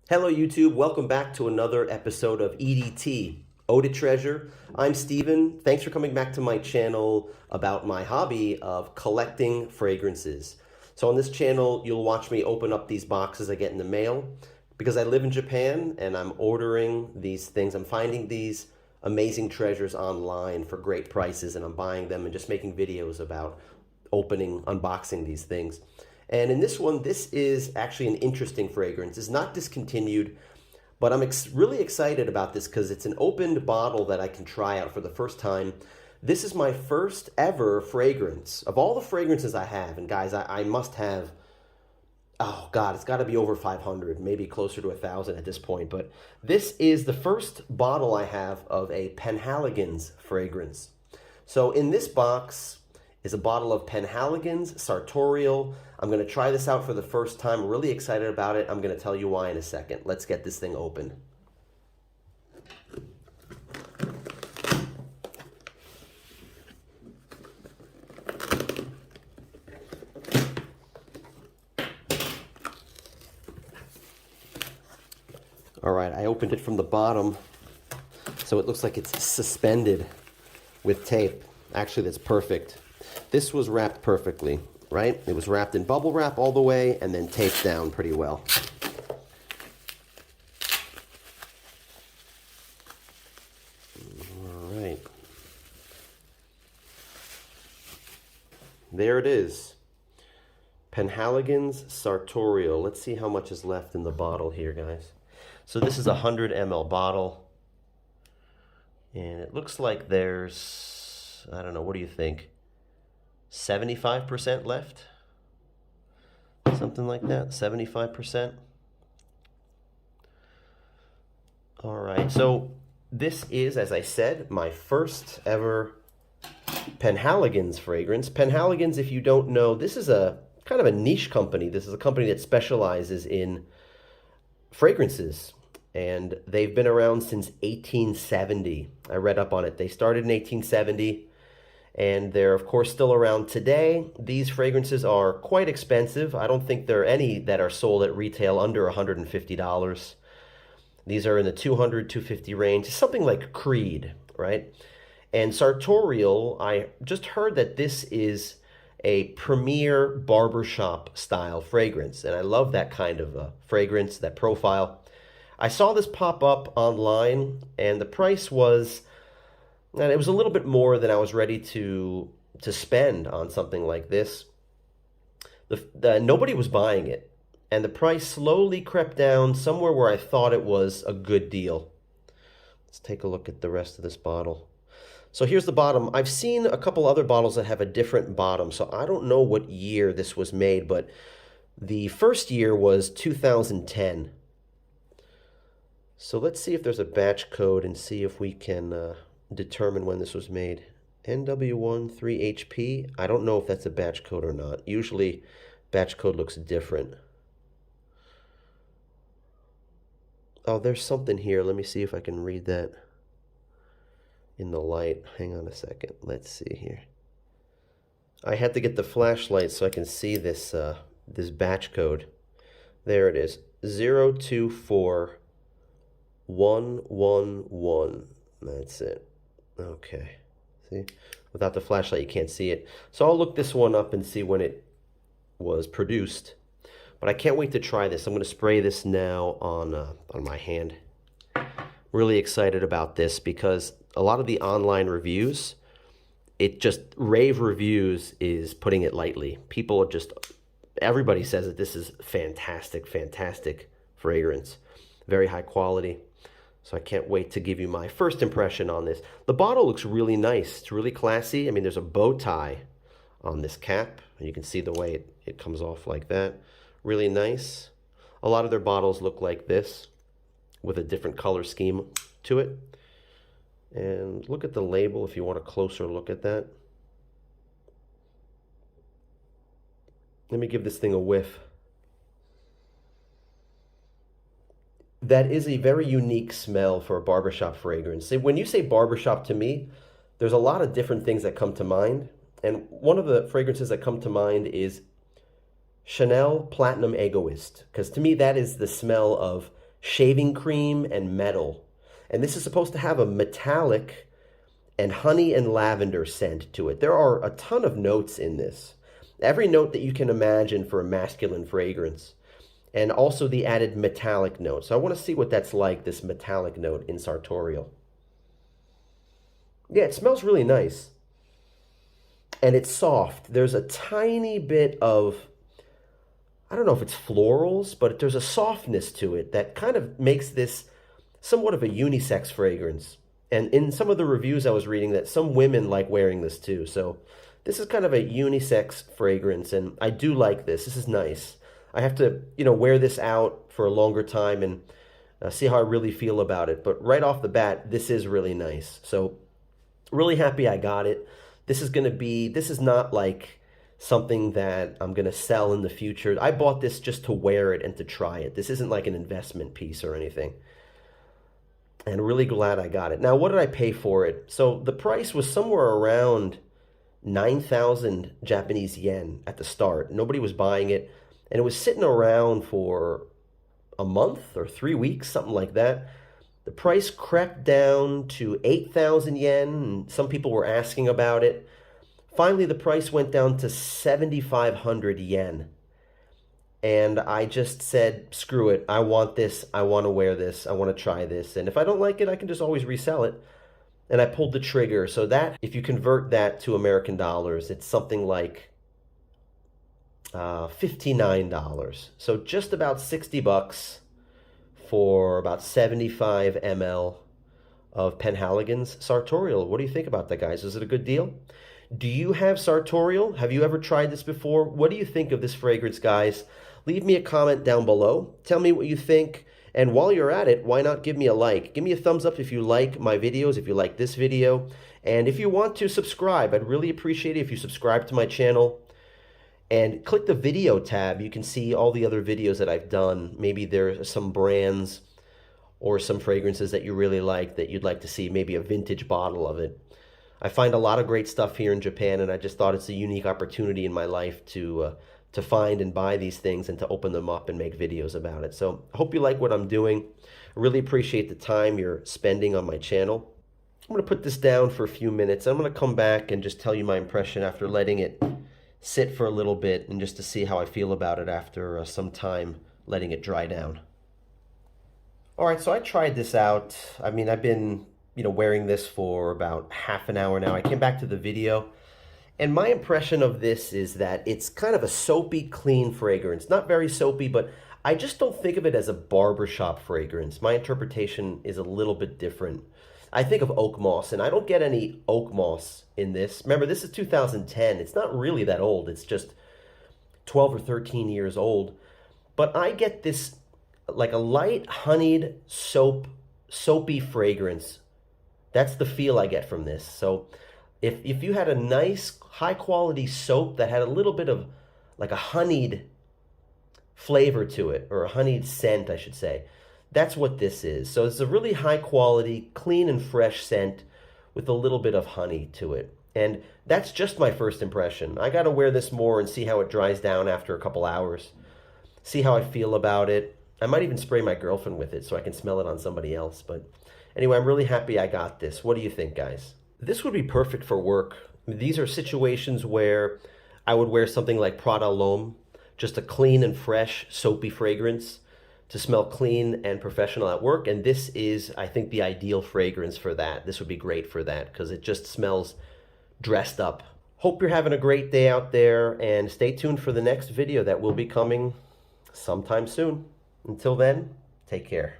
Hello YouTube, welcome back to another episode of EDT, Eau de Treasure. I'm Steven. Thanks for coming back to my channel about my hobby of collecting fragrances. So on this channel, you'll watch me open up these boxes I get in the mail because I live in Japan and I'm ordering these things. I'm finding these amazing treasures online for great prices and I'm buying them and just making videos about unboxing these things. And in this one, this is actually an interesting fragrance. It's not discontinued, but I'm really excited about this because it's an opened bottle that I can try out for the first time. This is my first ever fragrance. Of all the fragrances I have, and guys, I must have, oh God, it's got to be over 500, maybe closer to 1,000 at this point. But this is the first bottle I have of a Penhaligon's fragrance. So in this box is a bottle of Penhaligon's Sartorial. I'm going to try this out for the first time. I'm really excited about it. I'm going to tell you why in a second. Let's get this thing open. All right, I opened it from the bottom, so it looks like it's suspended with tape. Actually, that's perfect. This was wrapped perfectly, right? It was wrapped in bubble wrap all the way and then taped down pretty well. All right. There it is. Penhaligon's Sartorial. Let's see how much is left in the bottle here, guys. So this is a 100 ml bottle. And it looks like there's, I don't know, what do you think? 75% left? Something like that, 75%. All right, so this is, as I said, my first ever Penhaligon's fragrance. Penhaligon's, if you don't know, this is a kind of a niche company. This is a company that specializes in fragrances. And they've been around since 1870. I read up on it. They started in 1870. And they're, of course, still around today. These fragrances are quite expensive. I don't think there are any that are sold at retail under $150. These are in the $200, $250 range. Something like Creed, right? And Sartorial, I just heard that this is a premier barbershop style fragrance. And I love that kind of fragrance, that profile. I saw this pop up online, and the price was... and it was a little bit more than I was ready to spend on something like this. Nobody was buying it. And the price slowly crept down somewhere where I thought it was a good deal. Let's take a look at the rest of this bottle. So here's the bottom. I've seen a couple other bottles that have a different bottom. So I don't know what year this was made, but the first year was 2010. So let's see if there's a batch code and see if we can... determine when this was made. NW13HP. I don't know if that's a batch code or not. Usually batch code looks different. Oh, there's something here. Let me see if I can read that in the light. Hang on a second. Let's see here. I had to get the flashlight so I can see this this batch code. There it is. 024111. That's it. Okay, see, without the flashlight you can't see it. So I'll look this one up and see when it was produced. But I can't wait to try this. I'm going to spray this now on my hand. Really excited about this because a lot of the online reviews, rave reviews is putting it lightly. People are everybody says that this is fantastic, fantastic fragrance. Very high quality. So I can't wait to give you my first impression on this. The bottle looks really nice. It's really classy. I mean, there's a bow tie on this cap. You can see the way it comes off like that. Really nice. A lot of their bottles look like this with a different color scheme to it. And look at the label if you want a closer look at that. Let me give this thing a whiff. That is a very unique smell for a barbershop fragrance. When you say barbershop to me, there's a lot of different things that come to mind. And one of the fragrances that come to mind is Chanel Platinum Egoist. Because to me, that is the smell of shaving cream, and metal. And this is supposed to have a metallic and honey and lavender scent to it. There are a ton of notes in this. Every note that you can imagine for a masculine fragrance. And also the added metallic note. So I want to see what that's like, this metallic note in Sartorial. Yeah, it smells really nice. And it's soft. There's a tiny bit of, I don't know if it's florals, but there's a softness to it that kind of makes this somewhat of a unisex fragrance. And in some of the reviews I was reading that some women like wearing this too. So this is kind of a unisex fragrance, and I do like this. This is nice. I have to, wear this out for a longer time and see how I really feel about it. But right off the bat, this is really nice. So really happy I got it. This is not like something that I'm going to sell in the future. I bought this just to wear it and to try it. This isn't like an investment piece or anything. And really glad I got it. Now, what did I pay for it? So the price was somewhere around 9,000 Japanese yen at the start. Nobody was buying it. And it was sitting around for a month or 3 weeks, something like that. The price crept down to 8,000 yen, and some people were asking about it. Finally, the price went down to 7,500 yen. And I just said, screw it. I want this. I want to wear this. I want to try this. And if I don't like it, I can just always resell it. And I pulled the trigger. So that, if you convert that to American dollars, it's something like $59. So just about 60 bucks for about 75 ml of Penhaligon's Sartorial. What do you think about that, guys? Is it a good deal? Do you have Sartorial? Have you ever tried this before? What do you think of this fragrance, guys? Leave me a comment down below. Tell me what you think. And while you're at it, why not give me a like? Give me a thumbs up if you like my videos, if you like this video. And if you want to subscribe, I'd really appreciate it if you subscribe to my channel. And click the video tab. You can see all the other videos that I've done. Maybe there are some brands or some fragrances that you really like that you'd like to see, maybe a vintage bottle of it. I find a lot of great stuff here in Japan, and I just thought it's a unique opportunity in my life to find and buy these things and to open them up and make videos about it. So I hope you like what I'm doing. I really appreciate the time you're spending on my channel. I'm going to put this down for a few minutes. I'm going to come back and just tell you my impression after letting it sit for a little bit and just to see how I feel about it after some time letting it dry down. All right, so I tried this out. I mean, I've been, wearing this for about half an hour now. I came back to the video, and my impression of this is that it's kind of a soapy, clean fragrance. Not very soapy, but I just don't think of it as a barbershop fragrance. My interpretation is a little bit different. I think of oak moss, and I don't get any oak moss in this. Remember, this is 2010. It's not really that old. It's just 12 or 13 years old. But I get this like a light honeyed soapy fragrance. That's the feel I get from this. So if you had a nice high quality soap that had a little bit of like a honeyed flavor to it, or a honeyed scent, I should say, that's what this is. So it's a really high quality, clean and fresh scent with a little bit of honey to it. And that's just my first impression. I got to wear this more and see how it dries down after a couple hours. See how I feel about it. I might even spray my girlfriend with it so I can smell it on somebody else. But anyway, I'm really happy I got this. What do you think, guys? This would be perfect for work. These are situations where I would wear something like Prada L'Homme, just a clean and fresh soapy fragrance to smell clean and professional at work. And this is, I think, the ideal fragrance for that. This would be great for that because it just smells dressed up. Hope you're having a great day out there, and stay tuned for the next video that will be coming sometime soon. Until then, take care.